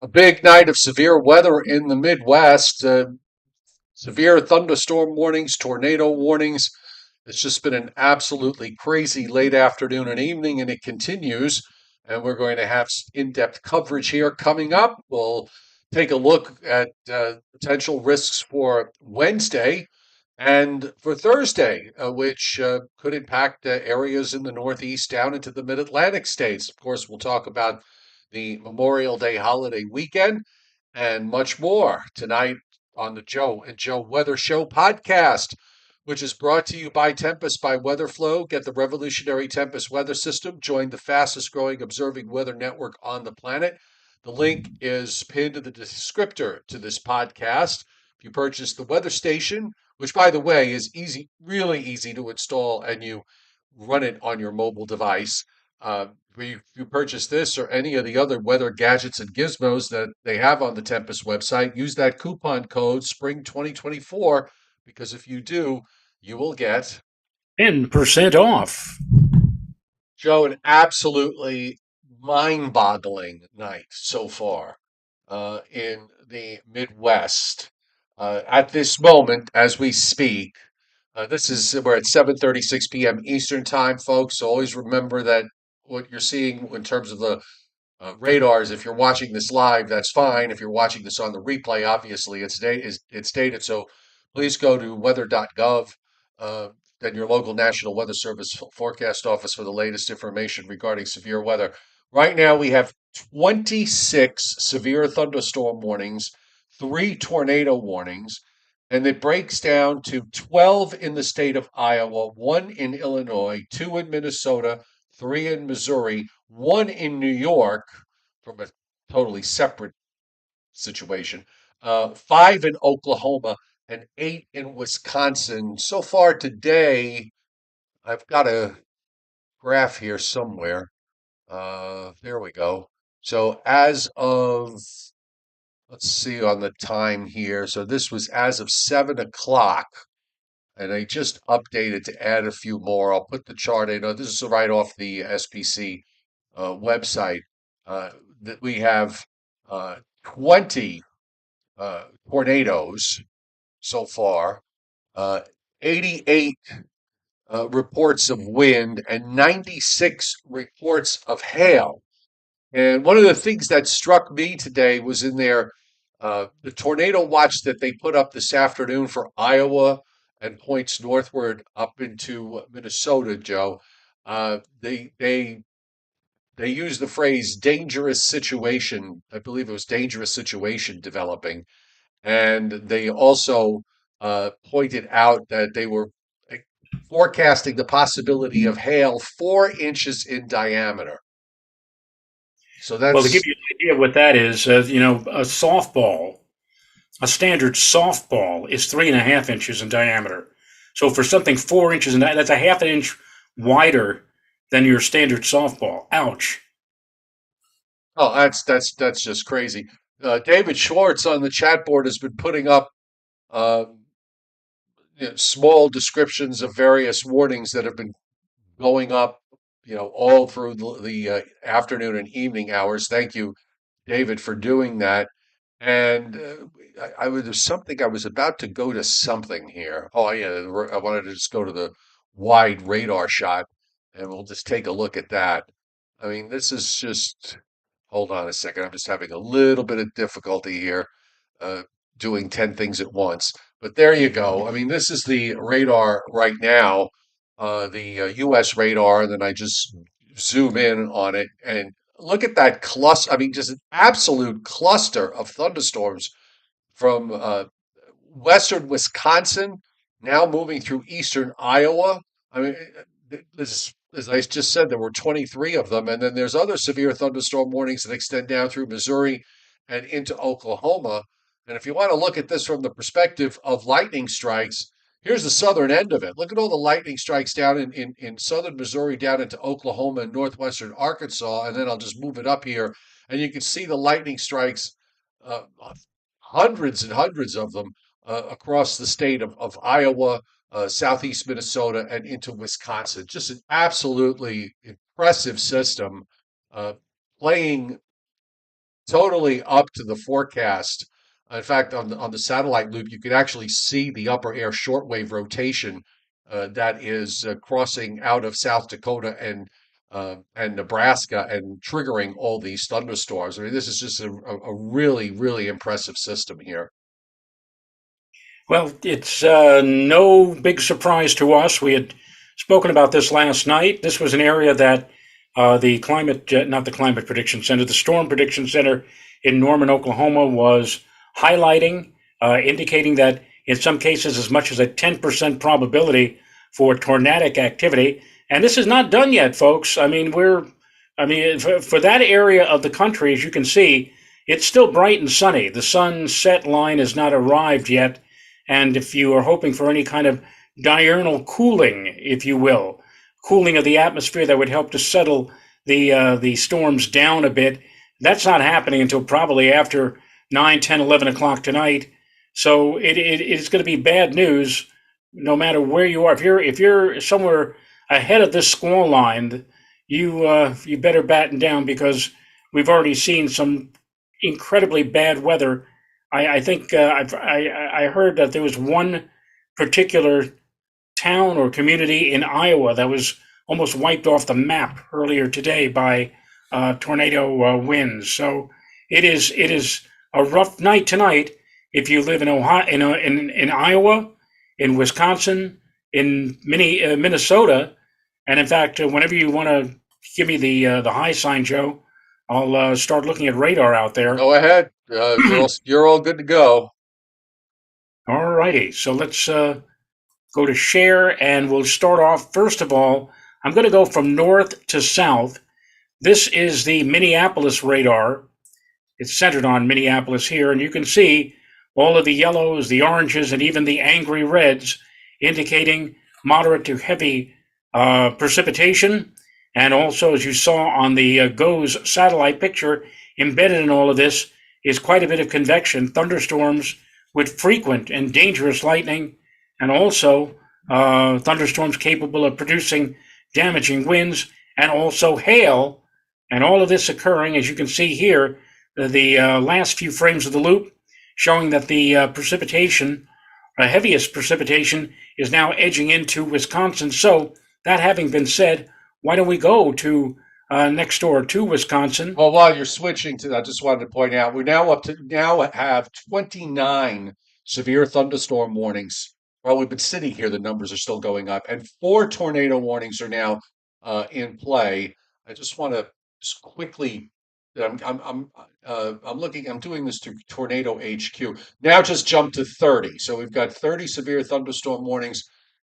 A big night of severe weather in the Midwest. Severe thunderstorm warnings, tornado warnings. It's just been an absolutely crazy late afternoon and evening, and it continues. And we're going to have in depth coverage here coming up. We'll take a look at potential risks for Wednesday and for Thursday, which could impact areas in the Northeast down into the Mid Atlantic states. Of course, we'll talk about the Memorial Day holiday weekend and much more tonight on the Joe and Joe Weather Show podcast, which is brought to you by Tempest by WeatherFlow. Get the revolutionary Tempest weather system. Join the fastest growing observing weather network on the planet. The link is pinned to the descriptor to this podcast. If you purchase the weather station, which by the way is easy, really easy to install, and you run it on your mobile device. If you purchase this or any of the other weather gadgets and gizmos that they have on the Tempest website, use that coupon code SPRING 2024 because if you do, you will get, 10% off. Joe, an absolutely mind boggling night so far in the Midwest. At this moment, as we speak, we're at 7:36 p.m. Eastern time, folks. So always remember that what you're seeing in terms of the radars. If you're watching this live, that's fine. If you're watching this on the replay, obviously it's dated. So please go to weather.gov and your local National Weather Service forecast office for the latest information regarding severe weather. Right now, we have 26 severe thunderstorm warnings, three tornado warnings, and it breaks down to 12 in the state of Iowa, one in Illinois, two in Minnesota, three in Missouri, one in New York from a totally separate situation, five in Oklahoma, and eight in Wisconsin. So far today, I've got a graph here somewhere. There we go. So as of, let's see on the time here. So this was as of 7 o'clock. And I just updated to add a few more. I'll put the chart in. This is right off the SPC website. Uh, that we have 20 tornadoes so far, uh, 88 reports of wind, and 96 reports of hail. And one of the things that struck me today was in there the tornado watch that they put up this afternoon for Iowa and points northward up into Minnesota, Joe. Uh, they they they use the phrase dangerous situation. I believe it was dangerous situation developing. And they also pointed out that they were forecasting the possibility of hail 4 inches in diameter. So Well, to give that's, you an idea of what that is, a standard softball is 3.5 inches in diameter. So for something 4 inches in that's a half an inch wider than your standard softball. Ouch. oh, that's just crazy. David Schwartz on the chat board has been putting up uh, small descriptions of various warnings that have been going up, all through the afternoon and evening hours. Thank you, David, for doing that. And there's something I was about to go to something here. Oh, yeah, I wanted to just go to the wide radar shot, and we'll just take a look at that. I mean, this is just, hold on a second. I'm just having a little bit of difficulty here uh, doing 10 things at once. But there you go. I mean, this is the radar right now, the US radar, and then I just zoom in on it and look at that cluster. I mean, just an absolute cluster of thunderstorms from western Wisconsin, now moving through eastern Iowa. I mean, this, as I just said, there were 23 of them, and then there's other severe thunderstorm warnings that extend down through Missouri and into Oklahoma. And if you want to look at this from the perspective of lightning strikes, here's the southern end of it. Look at all the lightning strikes down in southern Missouri, down into Oklahoma and northwestern Arkansas. And then I'll just move it up here, and you can see the lightning strikes, uh, hundreds and hundreds of them across the state of Iowa, southeast Minnesota, and into Wisconsin. Just an absolutely impressive system uh, playing totally up to the forecast. In fact, on the satellite loop, you could actually see the upper air shortwave rotation that is crossing out of South Dakota and Nebraska and triggering all these thunderstorms. I mean, this is just a really, really impressive system here. Well, it's no big surprise to us. We had spoken about this last night. This was an area that the climate, not the climate prediction center, the storm prediction center in Norman, Oklahoma was highlighting, indicating that in some cases as much as a 10% probability for tornadic activity. And this is not done yet, folks. I mean, for that area of the country, as you can see, it's still bright and sunny. The sunset line has not arrived yet. And if you are hoping for any kind of diurnal cooling, if you will, cooling of the atmosphere that would help to settle the storms down a bit, that's not happening until probably after 9, 10, 11 o'clock tonight. So it's going to be bad news no matter where you are. If you're somewhere ahead of this squall line, you better batten down because we've already seen some incredibly bad weather. I think I heard that there was one particular town or community in Iowa that was almost wiped off the map earlier today by tornado winds. So it is a rough night tonight if you live in Ohio, in Iowa, in Wisconsin, in Minnesota, and in fact, whenever you want to give me the high sign, Joe, I'll start looking at radar out there. Go ahead. You're all good to go. All righty, so let's go to share, and we'll start off. First of all, I'm going to go from north to south. This is the Minneapolis radar. It's centered on Minneapolis here, and you can see all of the yellows, the oranges, and even the angry reds indicating moderate to heavy precipitation. And also, as you saw on the GOES satellite picture, embedded in all of this is quite a bit of convection, thunderstorms with frequent and dangerous lightning, and also thunderstorms capable of producing damaging winds, and also hail. And all of this occurring, as you can see here, the last few frames of the loop showing that the precipitation, heaviest precipitation, is now edging into Wisconsin. So, that having been said, why don't we go to next door to Wisconsin? Well, while you're switching to that, I just wanted to point out we now have 29 severe thunderstorm warnings. While we've been sitting here, the numbers are still going up, and 4 tornado warnings are now in play. I just want to just quickly. I'm looking. I'm doing this through Tornado HQ. Now just jump to 30. So we've got 30 severe thunderstorm warnings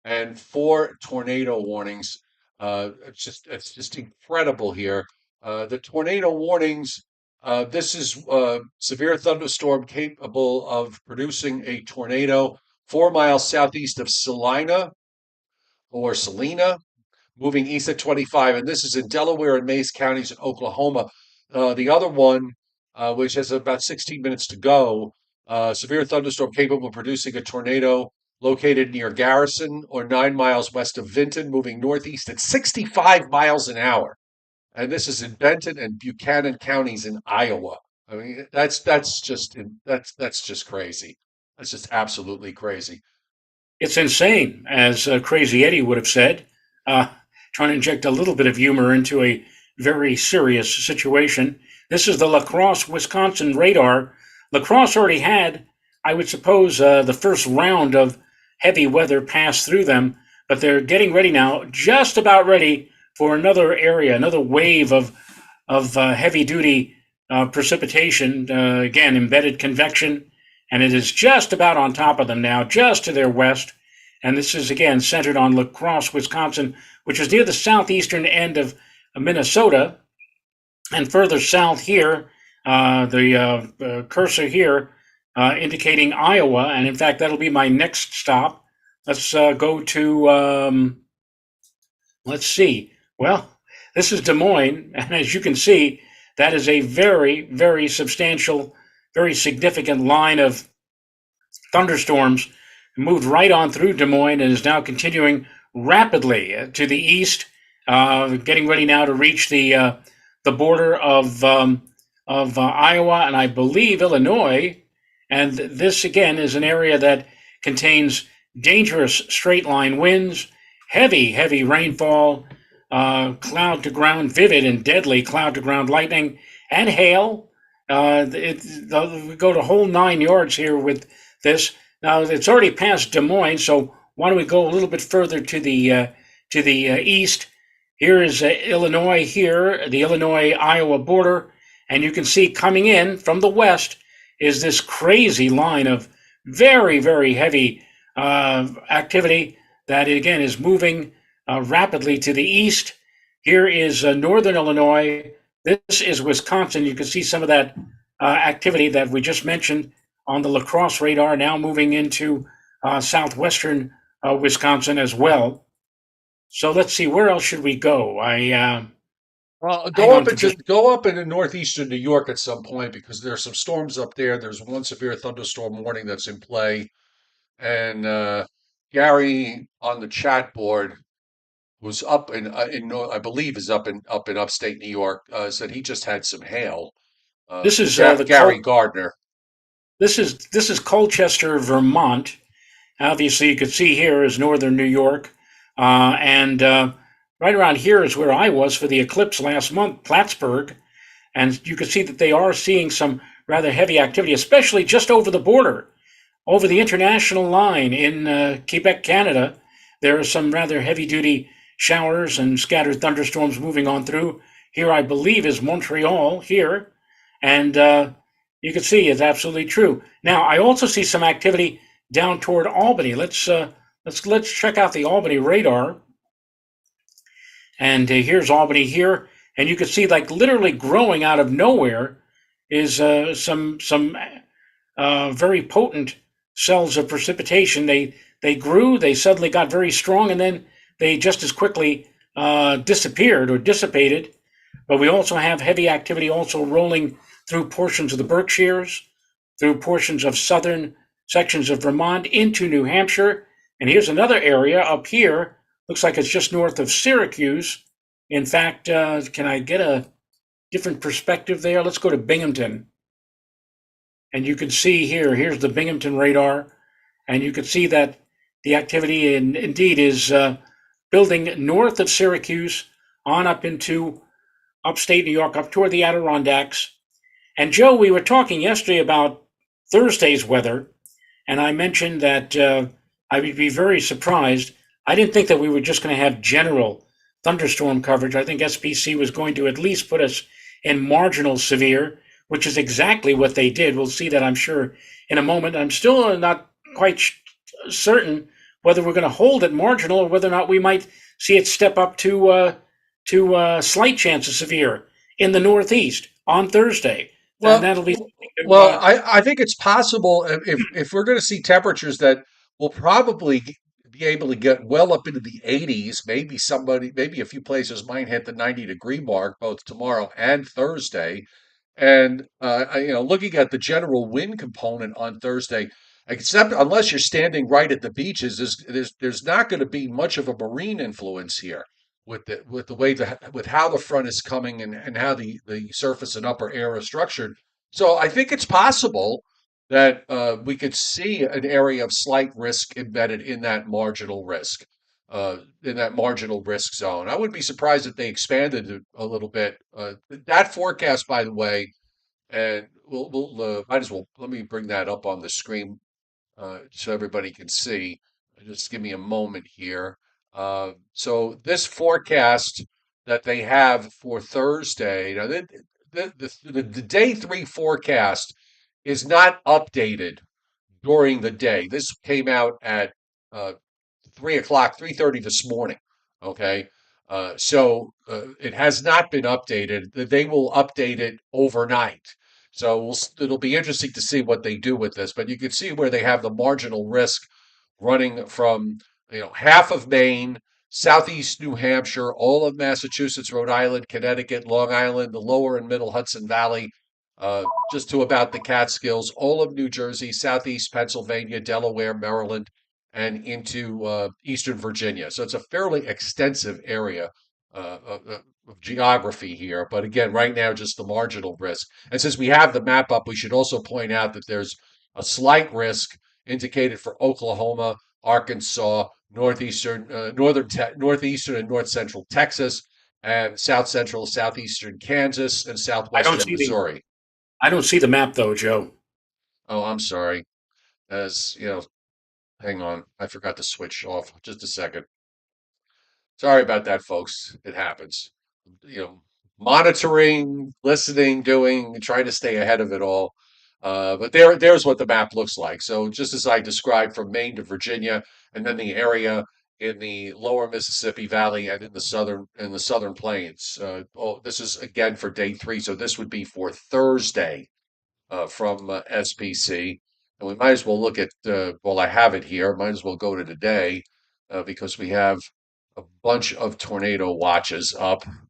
and 4 tornado warnings. It's just incredible here. The tornado warnings. This is severe thunderstorm capable of producing a tornado 4 miles southeast of Salina, moving east at 25, and this is in Delaware and Mays counties in Oklahoma. The other one, which has about 16 minutes to go, severe thunderstorm capable of producing a tornado located near Garrison or 9 miles west of Vinton, moving northeast at 65 miles an hour. And this is in Benton and Buchanan counties in Iowa. I mean, that's just crazy. That's just absolutely crazy. It's insane, as Crazy Eddie would have said. Uh, Trying to inject a little bit of humor into a very serious situation. This is the La Crosse, Wisconsin radar. La Crosse already had, I would suppose, the first round of heavy weather pass through them, but they're getting ready now, just about ready for another area, another wave of heavy duty precipitation. Again, embedded convection, and it is just about on top of them now, just to their west. And this is again centered on La Crosse, Wisconsin, which is near the southeastern end of Minnesota. And further south here, the cursor here indicating Iowa. And in fact, that'll be my next stop. Let's go to, let's see. Well, this is Des Moines. And as you can see, that is a very, very substantial, very significant line of thunderstorms. Moved right on through Des Moines and is now continuing rapidly to the east, getting ready now to reach the border of of Iowa and I believe Illinois. And this again is an area that contains dangerous straight line winds, heavy rainfall, cloud to ground, vivid and deadly cloud to ground lightning, and hail. We go to whole 9 yards here with this. Now it's already past Des Moines, so why don't we go a little bit further to the east? Here is Illinois. Here, the Illinois-Iowa border, and you can see coming in from the west is this crazy line of very heavy activity that again is moving rapidly to the east. Here is northern Illinois. This is Wisconsin. You can see some of that activity that we just mentioned on the La Crosse radar now moving into southwestern Wisconsin as well. So let's see, where else should we go? Well, Hang on for just. go up into northeastern New York at some point because there's some storms up there. There's one severe thunderstorm warning that's in play, and Gary on the chat board who's up I believe is up in upstate New York, said he just had some hail. This is the Gary Gardner. this is Colchester, Vermont. Obviously, you can see here is northern New York, and right around here is where I was for the eclipse last month, Plattsburgh, and you can see that they are seeing some rather heavy activity, especially just over the border, over the international line in Quebec, Canada. There are some rather heavy-duty showers and scattered thunderstorms moving on through. Here, I believe, is Montreal here, and you can see it's absolutely true. Now, I also see some activity down toward Albany. Let's check out the Albany radar. And here's Albany here, and you can see like literally growing out of nowhere is some very potent cells of precipitation. They grew, they suddenly got very strong, and then they just as quickly disappeared or dissipated. But we also have heavy activity also rolling through portions of the Berkshires, through portions of southern sections of Vermont into New Hampshire. And here's another area up here. Looks like it's just north of Syracuse. In fact, can I get a different perspective there? Let's go to Binghamton. And you can see here, here's the Binghamton radar. And you can see that the activity indeed is building north of Syracuse on up into upstate New York, up toward the Adirondacks. And Joe, we were talking yesterday about Thursday's weather, and I mentioned that I would be very surprised. I didn't think that we were just going to have general thunderstorm coverage. I think SPC was going to at least put us in marginal severe, which is exactly what they did. We'll see that, I'm sure, in a moment. I'm still not quite certain whether we're going to hold it marginal or whether or not we might see it step up to slight chance of severe in the Northeast on Thursday. And Well, that'll be I think it's possible if we're going to see temperatures that will probably be able to get well up into the 80s, maybe a few places might hit the 90-degree mark both tomorrow and Thursday. And looking at the general wind component on Thursday, except unless you're standing right at the beaches, there's not going to be much of a marine influence here with the way with how the front is coming and how the surface and upper air is structured. So I think it's possible that we could see an area of slight risk embedded in that marginal risk zone. I wouldn't be surprised if they expanded it a little bit. That forecast, by the way, and we'll might as well let me bring that up on the screen so everybody can see. Just give me a moment here. So this forecast that they have for Thursday, now the day three forecast is not updated during the day. This came out at uh, 3 o'clock, 3:30 this morning. Okay. It has not been updated. They will update it overnight. So it'll be interesting to see what they do with this. But you can see where they have the marginal risk running from half of Maine, southeast New Hampshire, all of Massachusetts, Rhode Island, Connecticut, Long Island, the lower and middle Hudson Valley, just to about the Catskills, all of New Jersey, southeast Pennsylvania, Delaware, Maryland, and into eastern Virginia. So it's a fairly extensive area of geography here, but again, right now, just the marginal risk. And since we have the map up, we should also point out that there's a slight risk indicated for Oklahoma, Arkansas, northeastern and north central Texas, and south central, southeastern Kansas, and I don't southwestern see the Missouri. I don't see the map though, Joe. Oh, I'm sorry. As you know, hang on, I forgot to switch off. Just a second. Sorry about that, folks. It happens. You know, monitoring, listening, doing, trying to stay ahead of it all. But there's what the map looks like. So just as I described from Maine to Virginia, and then the area in the lower Mississippi Valley and in the southern plains. This is again for day 3. So this would be for Thursday from SPC. And we might as well look at, well, I have it here. Might as well go to today because we have a bunch of tornado watches up. I'm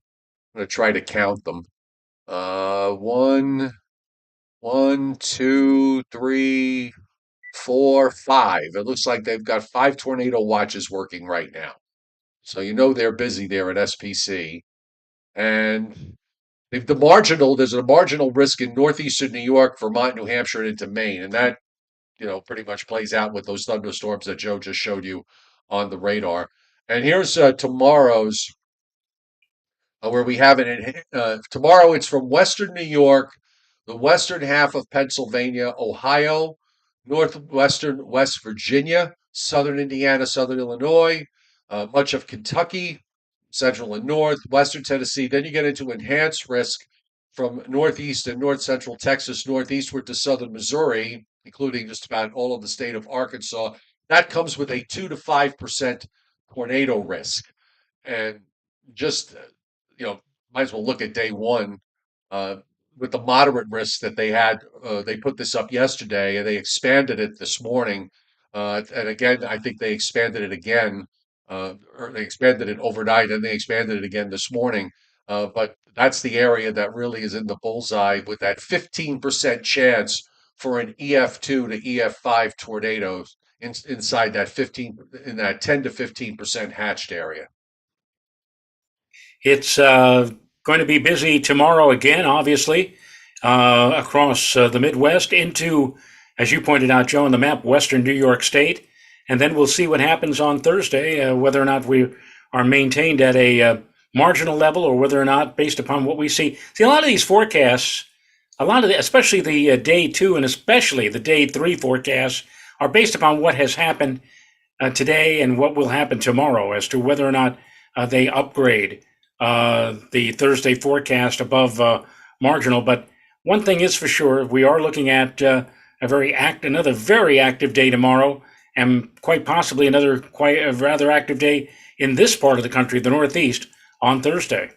going to try to count them. One, two, three, four, five. It looks like they've got 5 tornado watches working right now. So you know they're busy there at SPC. And there's a marginal risk in northeastern New York, Vermont, New Hampshire, and into Maine. And that pretty much plays out with those thunderstorms that Joe just showed you on the radar. And here's tomorrow's, where we have it tomorrow. It's from western New York, the western half of Pennsylvania, Ohio, northwestern West Virginia, southern Indiana, southern Illinois, much of Kentucky, central and north, western Tennessee. Then you get into enhanced risk from northeast and north central Texas, northeastward to southern Missouri, including just about all of the state of Arkansas. That comes with a 2 to 5% tornado risk. And just, you know, might as well look at day 1 uh, with the moderate risk that they had. They put this up yesterday and they expanded it this morning. And again, I think they expanded it again, or they expanded it overnight and they expanded it again this morning. But that's the area that really is in the bullseye with that 15% chance for an EF2 to EF5 tornadoes inside that 15 in that 10 to 15% hatched area. It's going to be busy tomorrow again, obviously, across the Midwest into, as you pointed out, Joe, on the map, Western New York State. And then we'll see what happens on Thursday, whether or not we are maintained at a marginal level or whether or not, based upon what we see. See, a lot of these forecasts, especially the day 2 and especially the day 3 forecasts, are based upon what has happened today and what will happen tomorrow as to whether or not they upgrade the Thursday forecast above marginal. But one thing is for sure, we are looking at another very active day tomorrow, and quite possibly another quite a rather active day in this part of the country, the Northeast, on Thursday.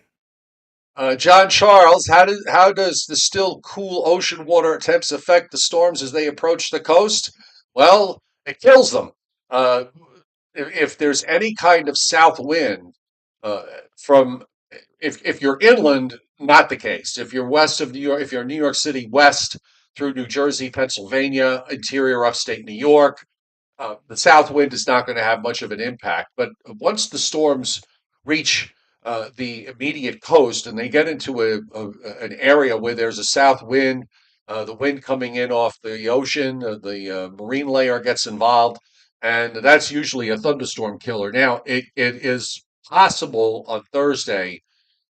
John Charles, how does the still cool ocean water temps affect the storms as they approach the coast? Well, it kills them. Uh, if there's any kind of south wind uh, from if you're inland, not the case. If you're west of New York, if you're in New York City west through New Jersey, Pennsylvania, interior upstate New York, the south wind is not going to have much of an impact. But once the storms reach the immediate coast and they get into an area where there's a south wind, the wind coming in off the ocean, the marine layer gets involved, and that's usually a thunderstorm killer. Now, it is possible on Thursday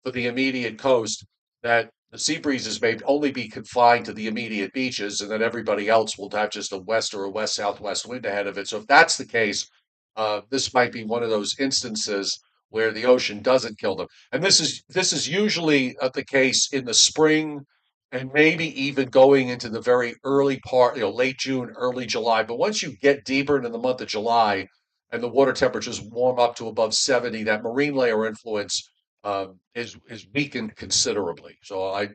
for the immediate coast that the sea breezes may only be confined to the immediate beaches, and then everybody else will have just a west or a west southwest wind ahead of it. So if that's the case, this might be one of those instances where the ocean doesn't kill them. And this is usually the case in the spring and maybe even going into the very early part, late June, early July. But once you get deeper into the month of July and the water temperatures warm up to above 70, that marine layer influence is weakened considerably. So I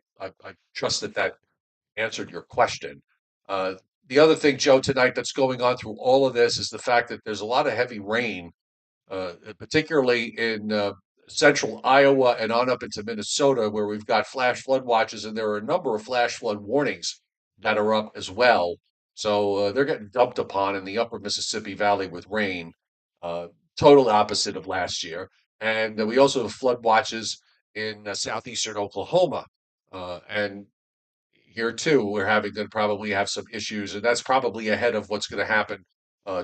trust that that answered your question. Uh, the other thing, Joe, tonight that's going on through all of this is the fact that there's a lot of heavy rain, particularly in central Iowa and on up into Minnesota, where we've got flash flood watches, and there are a number of flash flood warnings that are up as well. So they're getting dumped upon in the upper Mississippi Valley with rain, uh, total opposite of last year. And we also have flood watches in southeastern Oklahoma. And here too, we're having going to probably have some issues, and that's probably ahead of what's going to happen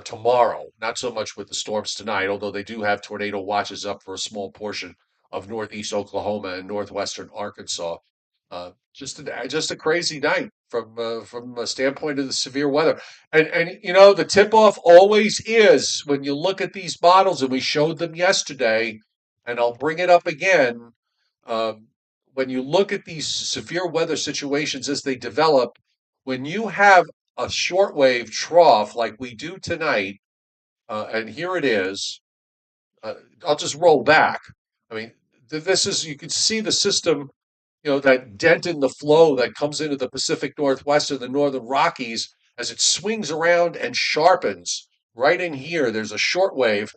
tomorrow. Not so much with the storms tonight, although they do have tornado watches up for a small portion of northeast Oklahoma and northwestern Arkansas. Just a crazy night from a standpoint of the severe weather. And you know the tip off always is when you look at these models, and we showed them yesterday, and I'll bring it up again. Um, when you look at these severe weather situations as they develop, when you have a shortwave trough like we do tonight, and here it is, uh, I'll just roll back. I mean, this is, you can see the system, that dent in the flow that comes into the Pacific Northwest and the Northern Rockies as it swings around and sharpens. Right in here, there's a short wave.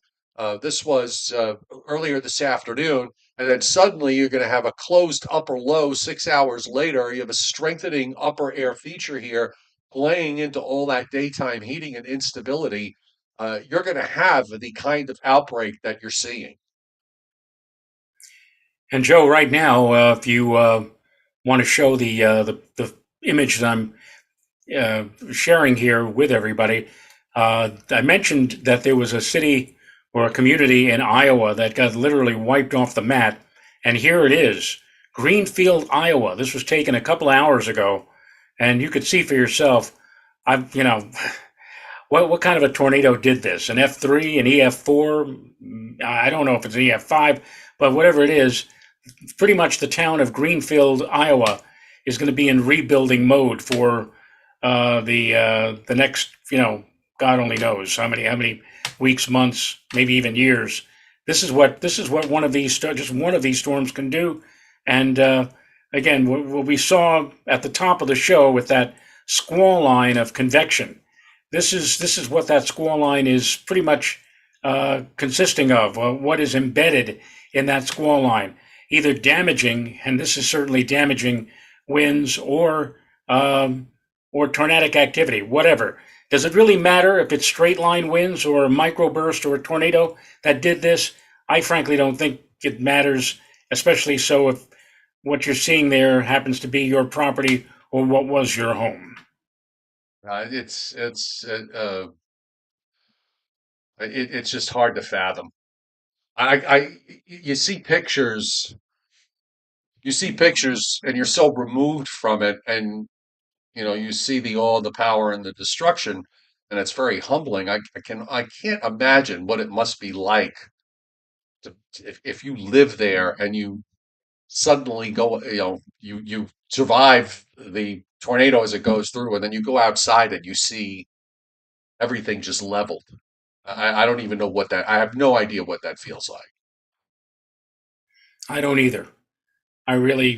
This was earlier this afternoon, and then suddenly you're going to have a closed upper low 6 hours later. You have a strengthening upper air feature here playing into all that daytime heating and instability. You're going to have the kind of outbreak that you're seeing. And Joe, right now, if you want to show the image that I'm sharing here with everybody, I mentioned that there was a city or a community in Iowa that got literally wiped off the map, and here it is, Greenfield, Iowa. This was taken a couple of hours ago, and you could see for yourself. I've what kind of a tornado did this? An F3, an EF4? I don't know if it's an EF5, but whatever it is, pretty much the town of Greenfield, Iowa, is going to be in rebuilding mode for the next, God only knows how many weeks, months, maybe even years. This is what one of these just one of these storms can do. And again, what we saw at the top of the show with that squall line of convection, this is what that squall line is pretty much consisting of. What is embedded in that squall line, either damaging, and this is certainly damaging winds or tornadic activity, whatever. Does it really matter if it's straight line winds or a microburst or a tornado that did this? I frankly don't think it matters, especially so if what you're seeing there happens to be your property or what was your home. It's just hard to fathom. I you see pictures, and you're so removed from it, and you see the power and the destruction, and it's very humbling. I can't imagine what it must be like if you live there and you suddenly go, you survive the tornado as it goes through, and then you go outside and you see everything just leveled. I don't even know what that. I have no idea what that feels like. I don't either. I really,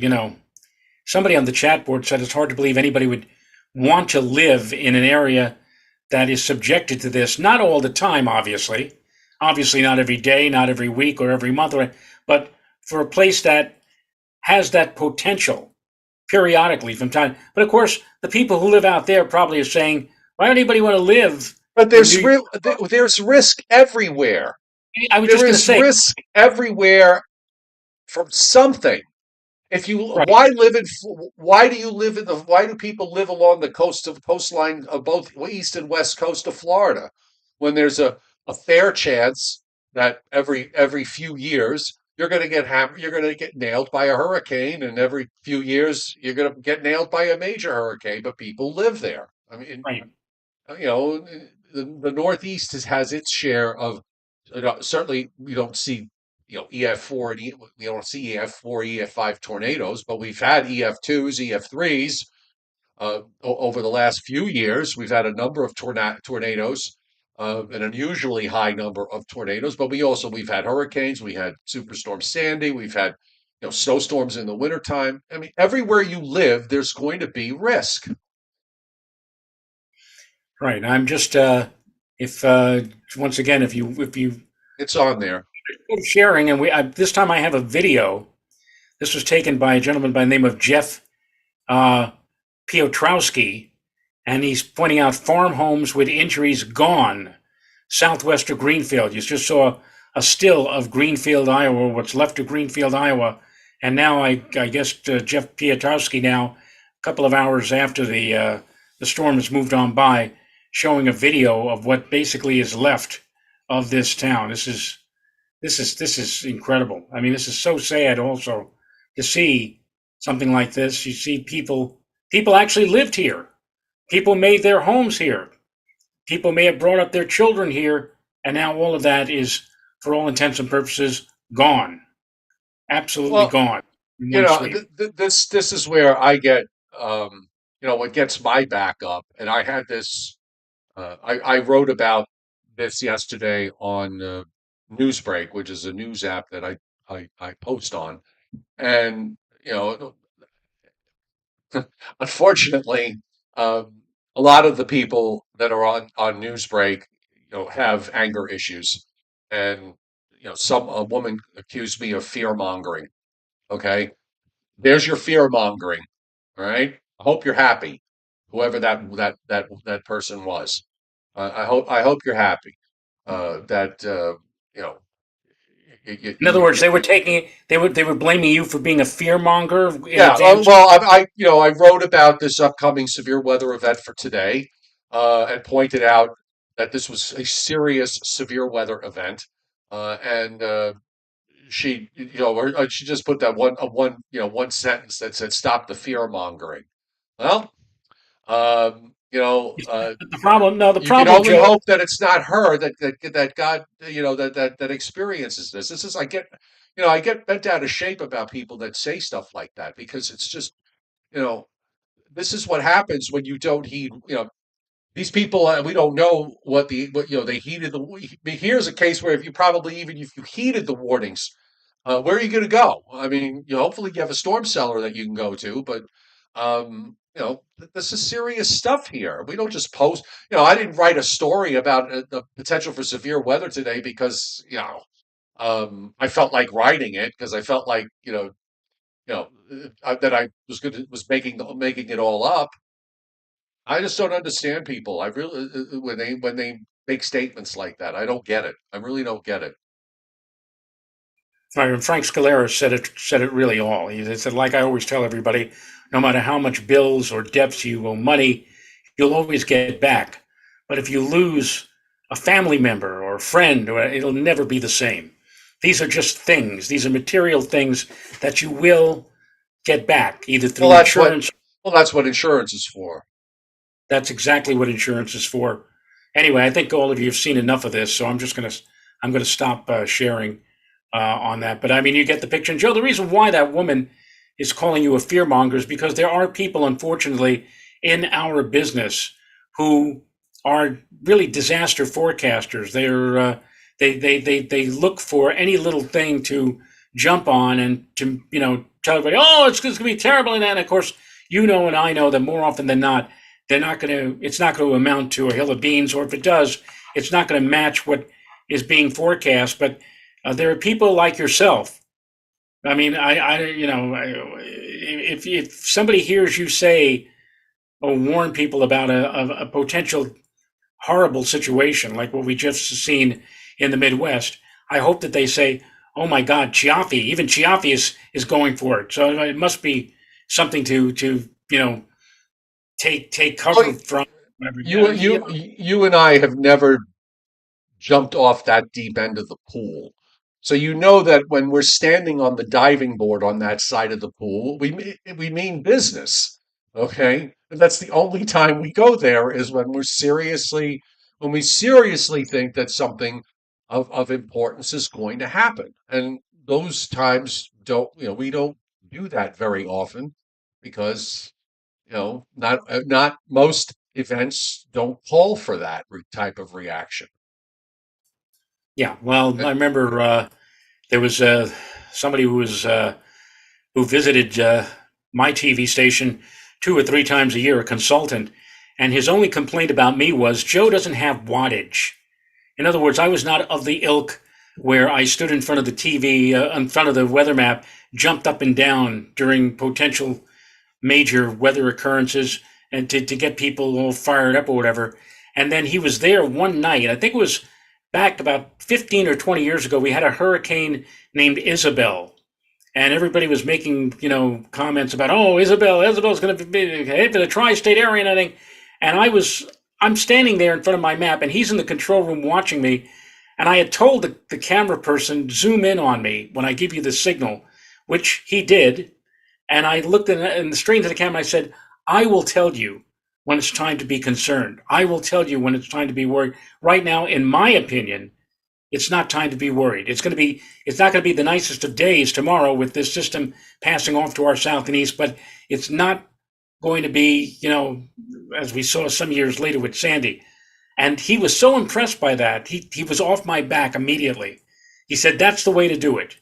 somebody on the chat board said it's hard to believe anybody would want to live in an area that is subjected to this. Not all the time, obviously. Obviously, not every day, not every week or every month, but for a place that has that potential periodically from time. But of course, the people who live out there probably are saying, why would anybody want to live But in New York? there's risk everywhere. I was There just going to is say, risk everywhere from something. If you right, why do you live in the why do people live along the coastline of both east and west coast of Florida when there's a fair chance that every few years you're going to get nailed by a hurricane, and every few years you're going to get nailed by a major hurricane, but people live there. I mean, right. the Northeast has its share of, certainly we don't see, EF4 and we don't see EF4, EF5 tornadoes, but we've had EF2s, EF3s over the last few years. We've had a number of tornadoes, an unusually high number of tornadoes, but we've had hurricanes, we had Superstorm Sandy, we've had snowstorms in the wintertime. I mean, everywhere you live, there's going to be risk. Right. I'm just if once again if you It's on there. sharing and this time I have a video. This was taken by a gentleman by the name of Jeff uh, Piotrowski, and he's pointing out farm homes with injuries gone southwest of Greenfield. You just saw a still of Greenfield, Iowa, what's left of Greenfield, Iowa, And now I guess Jeff Pietrowski now, a couple of hours after the storm has moved on by, showing a video of what basically is left of this town. This is incredible. I mean, this is so sad also to see something like this. You see people actually lived here. People made their homes here. People may have brought up their children here, and now all of that is, for all intents and purposes, gone. Absolutely Well, gone in one sweep. this is where I get what gets my back up, and I had this. I wrote about this yesterday on Newsbreak, which is a news app that I post on, and you know, unfortunately, um, a lot of the people that are on Newsbreak, have anger issues, and some a woman accused me of fear mongering. Okay, there's your fear mongering. All right. I hope you're happy, whoever that person was. I hope you're happy. That you know In other words, you, they were taking they were blaming you for being a fear monger in yeah. advance. Well, I wrote about this upcoming severe weather event for today, and pointed out that this was a serious severe weather event, and she just put that one sentence that said stop the fear mongering. Well, The problem, no, the you can problem, only Joe. hope that it's not her that God, that experiences this. This is I get bent out of shape about people that say stuff like that because it's just, you know, this is what happens when you don't heed. These people, we don't know what they heeded the. I mean, here's a case where if you probably even if you heeded the warnings, where are you going to go? I mean, hopefully you have a storm cellar that you can go to, but this is serious stuff here. We don't just post. I didn't write a story about the potential for severe weather today because I felt like writing it because I felt like that I was making it all up. I just don't understand people. I really when they make statements like that, I don't get it. I really don't get it. Right, and Frank Scalera said it really all. He said, like I always tell everybody, no matter how much bills or debts you owe money, you'll always get back. But if you lose a family member or a friend, it'll never be the same. These are just things. These are material things that you will get back, either Well, through that's what insurance. well, that's what insurance is for. That's exactly what insurance is for. Anyway, I think all of you have seen enough of this, so I'm gonna stop sharing on that. But I mean, you get the picture. And Joe, the reason why that woman is calling you a fearmonger is because there are people, unfortunately, in our business who are really disaster forecasters. They look for any little thing to jump on and to tell everybody, oh, it's going to be terrible, and then of course and I know that more often than not it's not going to amount to a hill of beans, or if it does, it's not going to match what is being forecast. But there are people like yourself. I mean, if somebody hears you say or warn people about a potential horrible situation like what we just seen in the Midwest, I hope that they say, "Oh my God, Chiaffi! Even Chiaffi is going for it." So it must be something to take Well, cover from. Whatever. you you and I have never jumped off that deep end of the pool. So you know that when we're standing on the diving board on that side of the pool, we mean business. Okay? And that's the only time we go there is when we seriously think that something of importance is going to happen. And those times we don't do that very often because not most events don't call for that type of reaction. Yeah, well, I remember there was somebody who visited my TV station 2 or 3 times a year, a consultant, and his only complaint about me was Joe doesn't have wattage. In other words, I was not of the ilk where I stood in front of the TV, in front of the weather map, jumped up and down during potential major weather occurrences and to get people all fired up or whatever. And then he was there one night. I think it was back about 15 or 20 years ago. We had a hurricane named Isabel. and everybody was making comments about, oh, Isabel's going to be hit for the tri-state area and everything, and I'm standing there in front of my map, and he's in the control room watching me, and I had told the camera person zoom in on me when I give you the signal, which he did, and I looked in the straight into the camera. And I said, I will tell you when it's time to be concerned. I will tell you when it's time to be worried. Right now, in my opinion, it's not time to be worried. It's not going to be the nicest of days tomorrow with this system passing off to our south and east, but it's not going to be, as we saw some years later with Sandy. And he was so impressed by that, he was off my back immediately. He said, "That's the way to do it.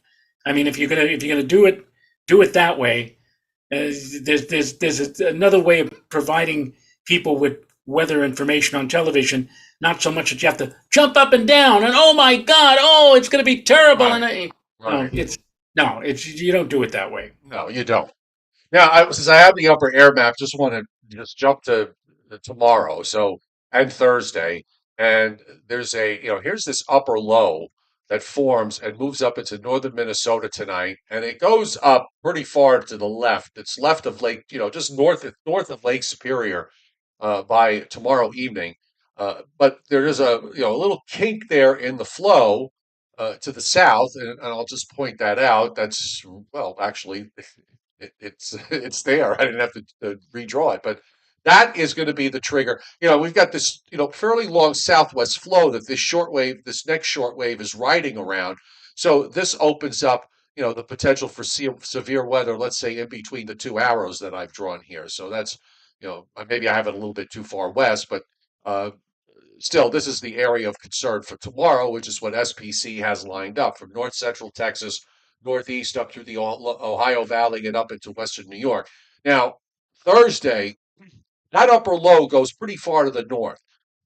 I mean, if you're gonna do it that way. There's another way of providing people with weather information on television. Not so much that you have to jump up and down and oh my god, oh it's going to be terrible and Right, no, right. it's no, it's you don't do it that way. No, you don't. Now, since I have the upper air map, just want to just jump to tomorrow, so and Thursday, and there's here's this upper low that forms and moves up into northern Minnesota tonight, and it goes up pretty far to the left. It's left of Lake, just north of Lake Superior, by tomorrow evening. But there is a little kink there in the flow to the south, and I'll just point that out. That's well, actually, it's there. I didn't have to redraw it, but that is going to be the trigger. We've got this fairly long southwest flow that this next shortwave is riding around. So this opens up the potential for severe weather. Let's say in between the two arrows that I've drawn here. So that's maybe I have it a little bit too far west, but uh, still, this is the area of concern for tomorrow, which is what SPC has lined up from north central Texas, northeast up through the Ohio Valley and up into western New York. Now, Thursday, that upper low goes pretty far to the north.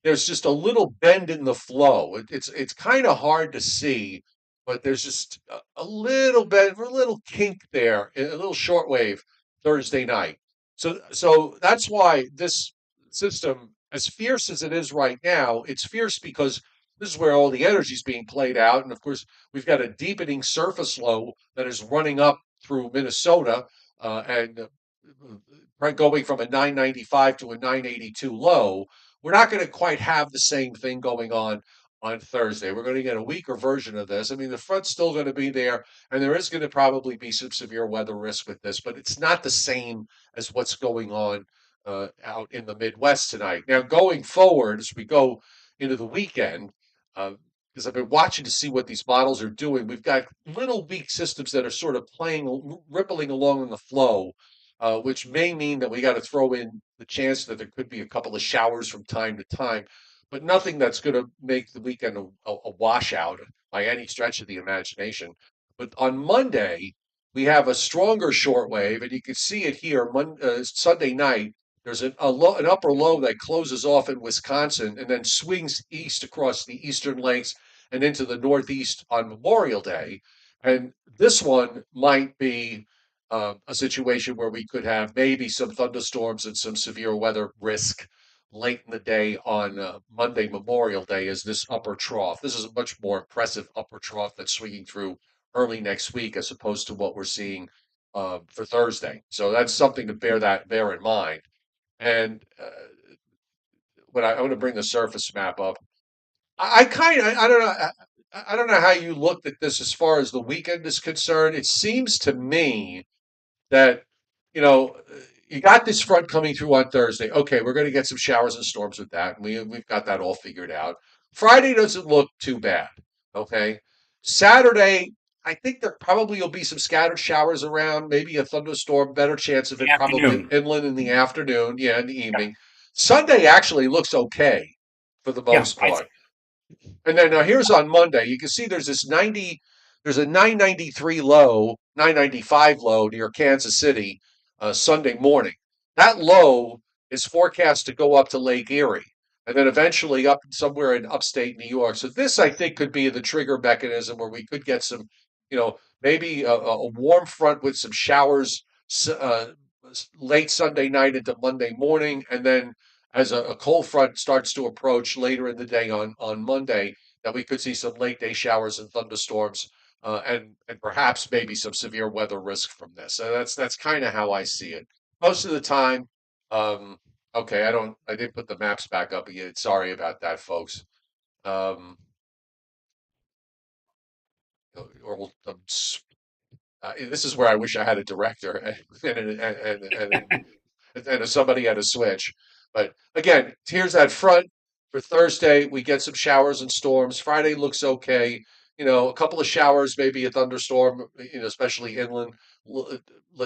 There's just a little bend in the flow. It's kind of hard to see, but there's just a little bit, a little kink there, a little shortwave Thursday night. So that's why this system, as fierce as it is right now, it's fierce because this is where all the energy is being played out, and of course we've got a deepening surface low that is running up through Minnesota and going from a 995 to a 982 low, we're not going to quite have the same thing going on Thursday. We're going to get a weaker version of this. I mean, the front's still going to be there, and there is going to probably be some severe weather risk with this, but it's not the same as what's going on out in the Midwest tonight. Now, going forward, as we go into the weekend, because I've been watching to see what these models are doing, we've got little weak systems that are sort of rippling along in the flow, which may mean that we got to throw in the chance that there could be a couple of showers from time to time, but nothing that's going to make the weekend a washout by any stretch of the imagination. But on Monday, we have a stronger short wave, and you can see it here Sunday night. There's an upper low that closes off in Wisconsin and then swings east across the eastern lakes and into the northeast on Memorial Day. And this one might be a situation where we could have maybe some thunderstorms and some severe weather risk late in the day on Monday, Memorial Day, as this upper trough. This is a much more impressive upper trough that's swinging through early next week as opposed to what we're seeing for Thursday. So that's something to bear in mind. And when I want to bring the surface map up, I don't know. I don't know how you looked at this as far as the weekend is concerned. It seems to me that you know you got this front coming through on Thursday. Okay, we're going to get some showers and storms with that. We've got that all figured out. Friday doesn't look too bad. Okay, Saturday, I think there probably will be some scattered showers around, maybe a thunderstorm. Better chance of The it probably afternoon. inland in the afternoon. Yeah, in the Yeah, evening. Sunday actually looks okay for the yeah. most part. And then now here's on Monday. You can see there's a 993 low, 995 low near Kansas City Sunday morning. That low is forecast to go up to Lake Erie and then eventually up somewhere in upstate New York. So this, I think, could be the trigger mechanism where we could get some, maybe a warm front with some showers late Sunday night into Monday morning, and then as a cold front starts to approach later in the day on Monday, that we could see some late day showers and thunderstorms and perhaps maybe some severe weather risk from this. So that's kind of how I see it. Most of the time, um, okay, I didn't put the maps back up again. Sorry about that, folks. Um, or, this is where I wish I had a director and if somebody had a switch. But again, here's that front for Thursday. We get some showers and storms. Friday looks okay. A couple of showers, maybe a thunderstorm, especially inland.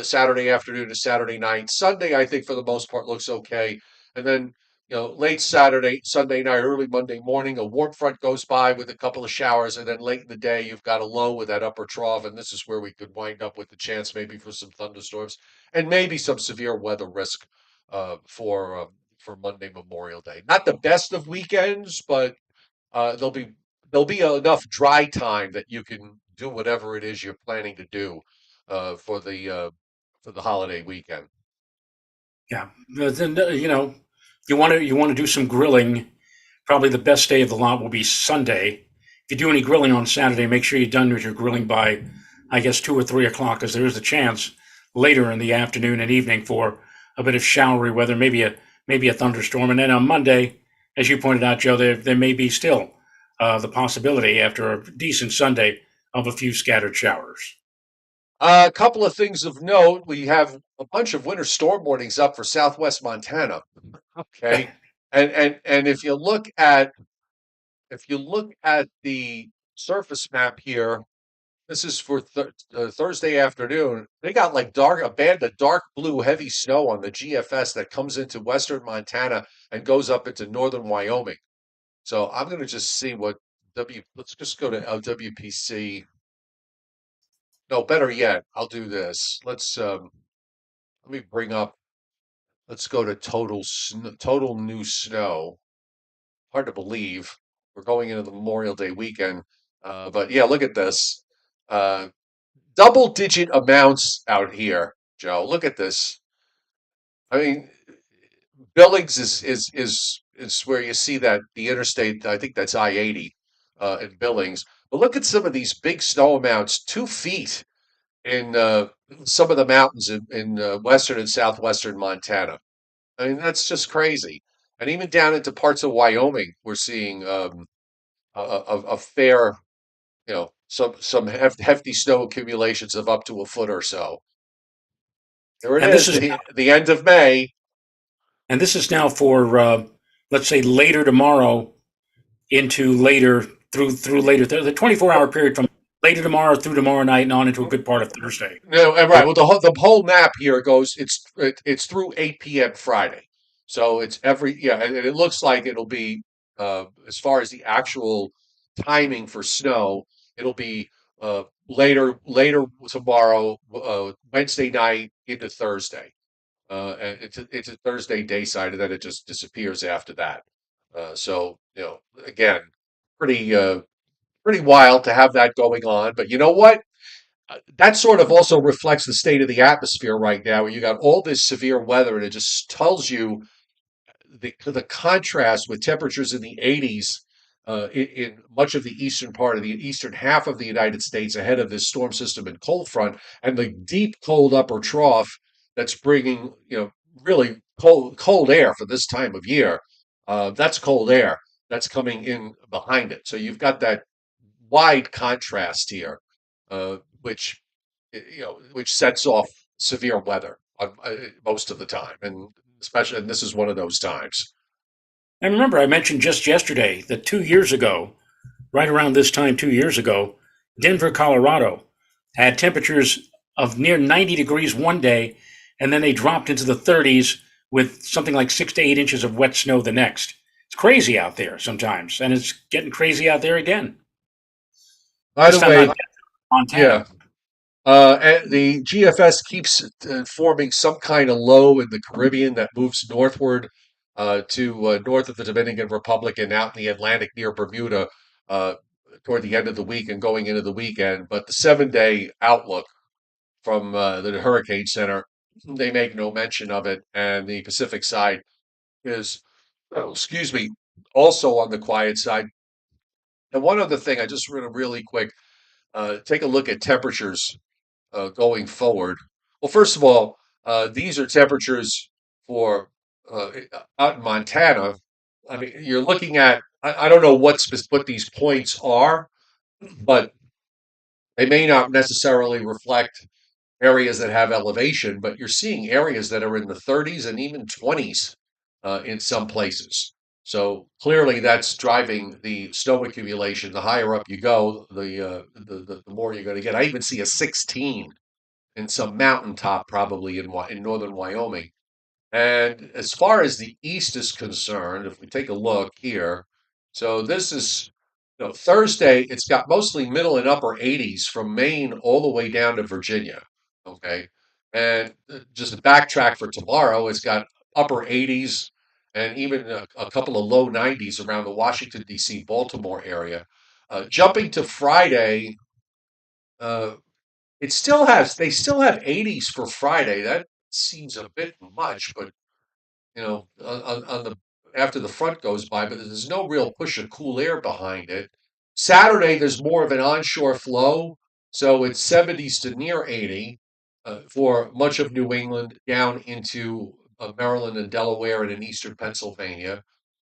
Saturday afternoon to Saturday night. Sunday, I think for the most part looks okay. And then, late Saturday, Sunday night, early Monday morning, a warm front goes by with a couple of showers. And then late in the day, you've got a low with that upper trough. And this is where we could wind up with the chance maybe for some thunderstorms and maybe some severe weather risk for Monday Memorial Day. Not the best of weekends, but there'll be enough dry time that you can do whatever it is you're planning to do uh, for the uh, for the holiday weekend. Yeah, then you want to do some grilling. Probably the best day of the lot will be Sunday. If you do any grilling on Saturday, make sure you're done with your grilling by, I guess, 2 or 3 o'clock, because there is a chance later in the afternoon and evening for a bit of showery weather, maybe a thunderstorm, and then on Monday, as you pointed out, Joe, there may be still the possibility after a decent Sunday of a few scattered showers. A couple of things of note: we have a bunch of winter storm warnings up for Southwest Montana. Okay, and if you look at the surface map here, this is for Thursday afternoon. They got like a band of dark blue heavy snow on the GFS that comes into western Montana and goes up into northern Wyoming. So I'm going to just see what let's just go to WPC. No, better yet, I'll do this. Let me let's go to total new snow. Hard to believe we're going into the Memorial Day weekend. But yeah, look at this. Uh, Double digit amounts out here, Joe. Look at this. I mean, Billings is where you see that the interstate. I think that's I-80 in Billings. But look at some of these big snow amounts, 2 feet in some of the mountains in western and southwestern Montana. I mean, that's just crazy. And even down into parts of Wyoming, we're seeing a fair, some hefty snow accumulations of up to a foot or so. There it And this is, is the end of May. and this is now for let's say later tomorrow into later through later the 24-hour period from later tomorrow through tomorrow night and on into a good part of Thursday. No, right. Correct. Well, the whole map here goes. It's through 8 p.m. Friday, so it's yeah, and it looks like it'll be as far as the actual timing for snow, it'll be later tomorrow, Wednesday night into Thursday. And it's a Thursday day side, and then it just disappears after that. So again, pretty pretty wild to have that going on. But you know what? That sort of also reflects the state of the atmosphere right now, where you got all this severe weather, and it just tells you the contrast with temperatures in the 80s in much of the eastern part of the eastern half of the United States ahead of this storm system and cold front, and the deep cold upper trough that's bringing really cold air for this time of year. That's cold air that's coming in behind it. So you've got that wide contrast here, which which sets off severe weather most of the time, and especially, and this is one of those times. And remember, I mentioned just yesterday that 2 years ago, right around this time 2 years ago, Denver, Colorado had temperatures of near 90 degrees one day, and then they dropped into the 30s with something like 6 to 8 inches of wet snow the next. It's crazy out there sometimes, and it's getting crazy out there again. By This the time, not way, Montana. yeah, and the GFS keeps forming some kind of low in the Caribbean that moves northward to north of the Dominican Republic and out in the Atlantic near Bermuda uh, toward the end of the week and going into the weekend. But the 7 day outlook from the Hurricane Center, they make no mention of it, and the Pacific side is, oh, excuse me, also on the quiet side. And one other thing, I just really quick. take a look at temperatures going forward. Well, first of all, these are temperatures for out in Montana. I mean, you're looking at, I don't know what these points are, but they may not necessarily reflect areas that have elevation, but you're seeing areas that are in the 30s and even 20s in some places. So clearly, that's driving the snow accumulation. The higher up you go, the more you're going to get. I even see a 16 in some mountaintop, probably in northern Wyoming. And as far as the east is concerned, if we take a look here, so this is, Thursday, it's got mostly middle and upper 80s from Maine all the way down to Virginia. Okay. And just to backtrack for tomorrow, it's got upper 80s and even a couple of low 90s around the Washington, D.C., Baltimore area. Jumping to Friday, uh, they still have 80s for Friday. That seems a bit much, but on the after the front goes by, but there's no real push of cool air behind it. Saturday, there's more of an onshore flow, so it's 70s to near 80 for much of New England down into Maryland and Delaware and in eastern Pennsylvania.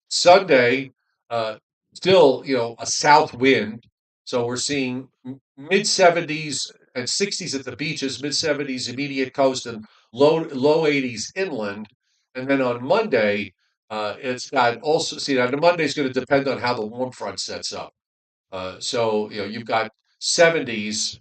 Sunday, uh, still, a south wind, so we're seeing mid 70s and 60s at the beaches, mid 70s immediate coast, and low 80s inland. And then on Monday, it's got also, see, now the Monday's going to depend on how the warm front sets up. So, you've got 70s,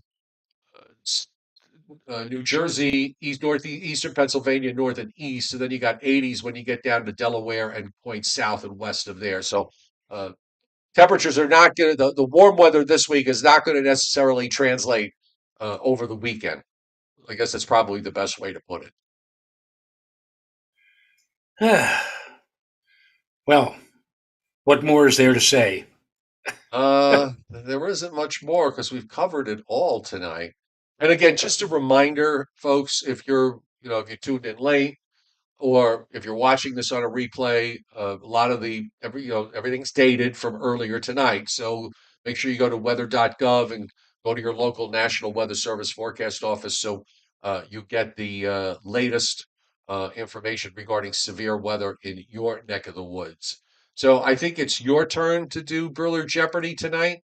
New Jersey, eastern Pennsylvania, north and east, and then you got 80s when you get down to Delaware and points south and west of there. So, uh, temperatures are not going to, the warm weather this week is not going to necessarily translate over the weekend. I guess that's probably the best way to put it. Well, what more is there to say? There isn't much more because we've covered it all tonight. And again, just a reminder, folks, if you tuned in late or if you're watching this on a replay, a lot of everything's dated from earlier tonight. So make sure you go to weather.gov and go to your local National Weather Service forecast office so you get the latest information regarding severe weather in your neck of the woods. So I think it's your turn to do Briller Jeopardy tonight.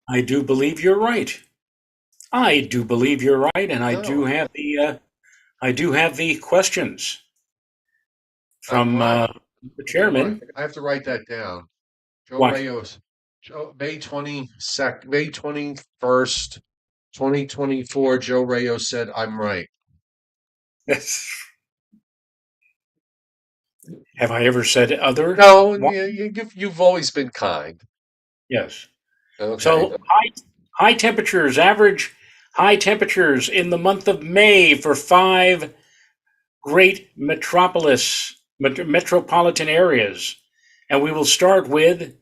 I do believe you're right. I do believe you're right, and Oh, I do have the questions all from right. the Let me write. chairman. I have to write that down. Joe What? Rayos, May 21st, 2024. Joe Rayos said, "I'm right." Have I ever said other? No, What? you've always been kind. Yes. Okay. So high temperatures, average high temperatures in the month of May for five great metropolitan areas. And we will start with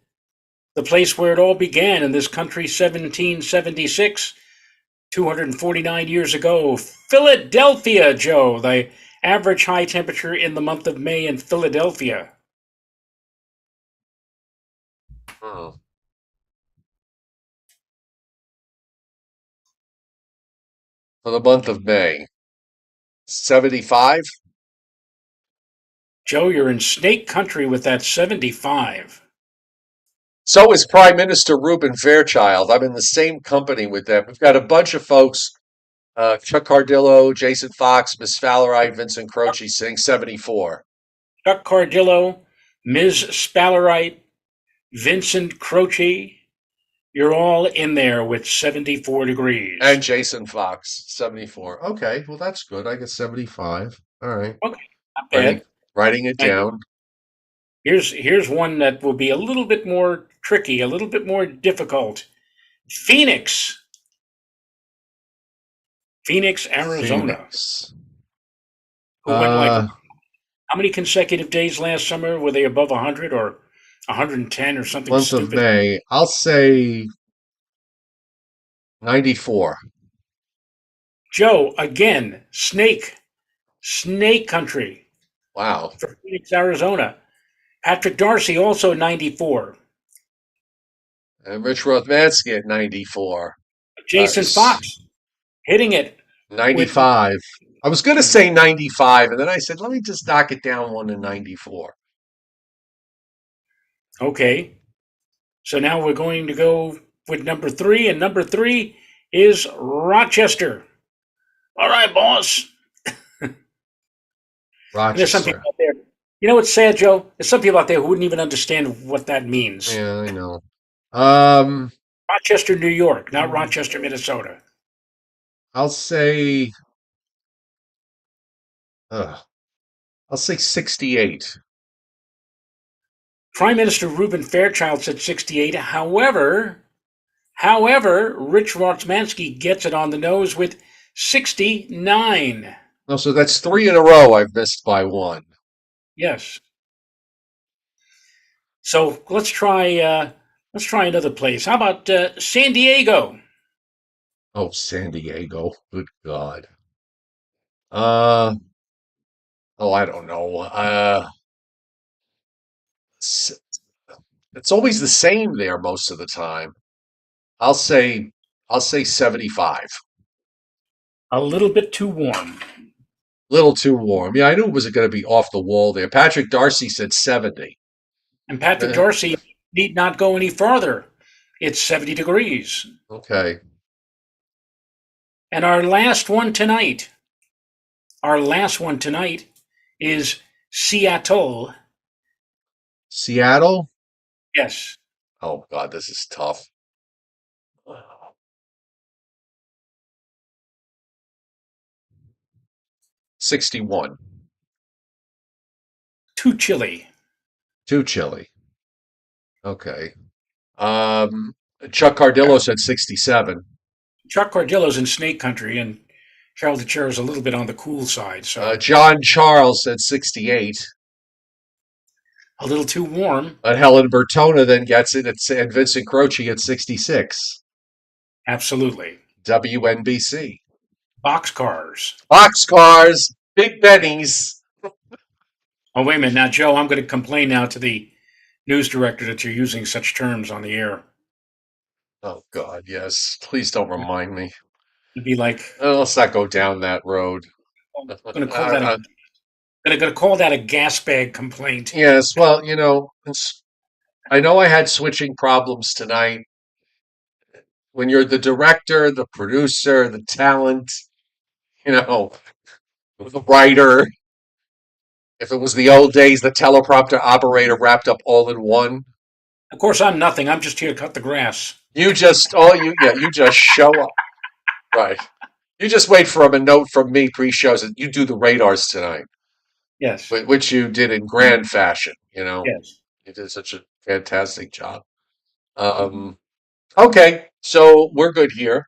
the place where it all began in this country, 1776, 249 years ago. Philadelphia, Joe, the average high temperature in the month of May in Philadelphia. Oh, for the month of May, 75. Joe, you're in snake country with that 75. So is Prime Minister Ruben Fairchild. I'm in the same company with them. We've got a bunch of folks. Chuck Cardillo, Jason Fox, Miss Fowlerite, Vincent Croce saying 74. Chuck Cardillo, Ms. Spallerite, Vincent Croce, you're all in there with 74 And degrees. Jason Fox, 74. Okay, well that's good. I get 75. All right. Okay, not Writing bad. writing it And down. here's one that will be a little bit more tricky, a little bit more difficult. Phoenix, Phoenix, Arizona. Phoenix. Who went like Uh how many consecutive days last summer were they above 100 or 110 or something month of stupid? May. I'll say 94. Joe, again, snake country Wow. for Phoenix, Arizona. Patrick Darcy also 94. And Rich Rothmansky at 94. Uh, Jason Fox hitting it with 95. I was going to say 95, and then I said, let me just knock it down one to 94. okay. So now we're going to go with number three, and number three is Rochester. All right, boss. And there's some people Rochester. out there. You know what's sad, Joe? There's some people out there who wouldn't even understand what that means. Yeah, I know. Um, Rochester, New York, not Rochester, Minnesota. I'll say, uh, I'll say 68. Prime Minister Ruben Fairchild said 68. However, Rich Rotsmansky gets it on the nose with 69. No, so that's three in a row I've missed by one. Yes. So let's try another place. How about San Diego? Oh, San Diego. Good God. Uh, oh, I don't know. S- it's always the same there most of the time. I'll say, I'll say 75. A little bit too warm. Little too warm. Yeah, I knew it was going to be off the wall there. Patrick Darcy said 70. And Patrick Uh, Dorsey need not go any farther. It's 70 degrees. okay. And our last one tonight is Seattle. Seattle? Yes. Oh God, this is tough. 61. Too chilly. Too chilly. Okay. Um, Chuck Cardillo said 67. Chuck Cardillo's in Snake Country, and Charles the Chair is a little bit on the cool side, so John Charles said 68. a little too warm. Helen Bertona then gets it, and Vincent Croce at 66. Absolutely. WNBC. Boxcars. Boxcars, Big Benny's. Oh, wait a minute. Now, Joe, I'm going to complain now to the news director that you're using such terms on the air. Oh God, yes. Please don't remind me. It'd be like, Let's not go down that road. I'm going to call that a gas bag complaint. Yes, well, I know I had switching problems tonight. When you're the director, the producer, the talent, you know, the writer. If it was the old days, the teleprompter operator wrapped up all in one. Of course, I'm nothing. I'm just here to cut the grass. You just show up. Right. You just wait for a note from me pre-shows that you do the radars tonight, Yes. which you did in grand fashion. Yes. You did such a fantastic job. Um, okay, so we're good here.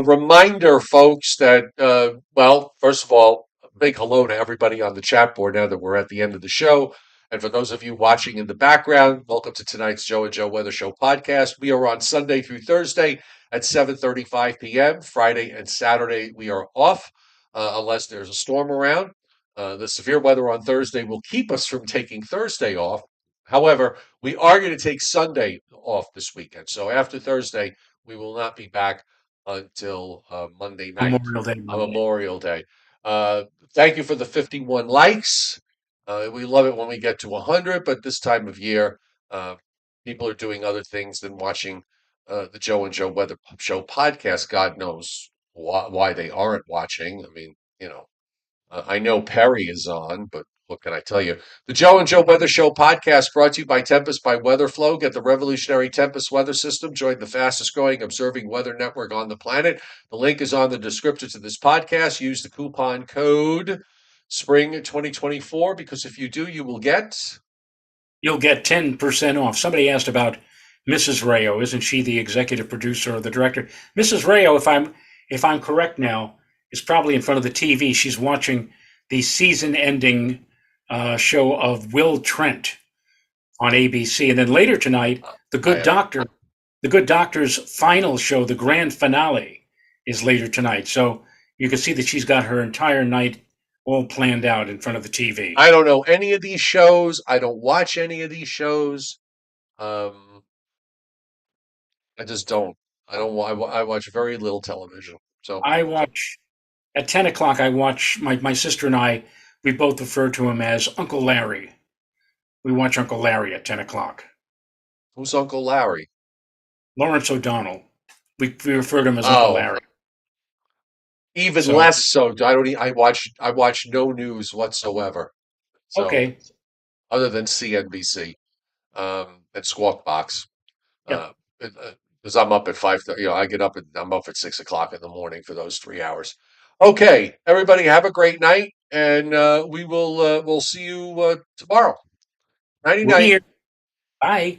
Reminder, folks, that, well, first of all, a big hello to everybody on the chat board now that we're at the end of the show. And for those of you watching in the background, welcome to tonight's Joe and Joe Weather Show podcast. We are on Sunday through Thursday at 7:35 p.m. Friday and Saturday we are off unless there's a storm around. The severe weather on Thursday will keep us from taking Thursday off. However, we are going to take Sunday off this weekend. So after Thursday, we will not be back until Monday night, Memorial Day on Monday. Memorial Day. Uh, Thank you for the 51 likes. We love it when we get to 100, but this time of year, uh, people are doing other things than watching the Joe and Joe Weather Show podcast. God knows why they aren't watching. I mean, I know Perry is on, but what can I tell you? The Joe and Joe Weather Show podcast brought to you by Tempest by WeatherFlow. Get the revolutionary Tempest weather system. Join the fastest growing observing weather network on the planet. The link is on the description to this podcast. Use the coupon code Spring 2024 because if you do, you will get. You'll get 10% off. Somebody asked about Mrs. Rayo. Isn't she the executive producer or the director? Mrs. Rayo, if I'm correct now, is probably in front of the TV. She's watching the season-ending show of Will Trent on ABC, and then later tonight, I, The Good Doctor's final show, the grand finale, is later tonight. So you can see that she's got her entire night all planned out in front of the TV. I don't know any of these shows. I don't watch any of these shows. Um, I just don't. I don't. I watch very little television. So I watch at 10 o'clock. I watch my sister and I. We both refer to him as Uncle Larry. We watch Uncle Larry at 10 o'clock. who's Uncle Larry? Lawrence O'Donnell. We refer to him as Uncle Oh, Larry. even So less so. I don't. I watch no news whatsoever. So okay, other than CNBC and Squawk Box. yep. Uh, because I'm up at 5:30. I get up and I'm up at 6 o'clock in the morning for those 3 hours. Okay, everybody, have a great night, and we'll see you tomorrow. Nighty We're night. here. Bye.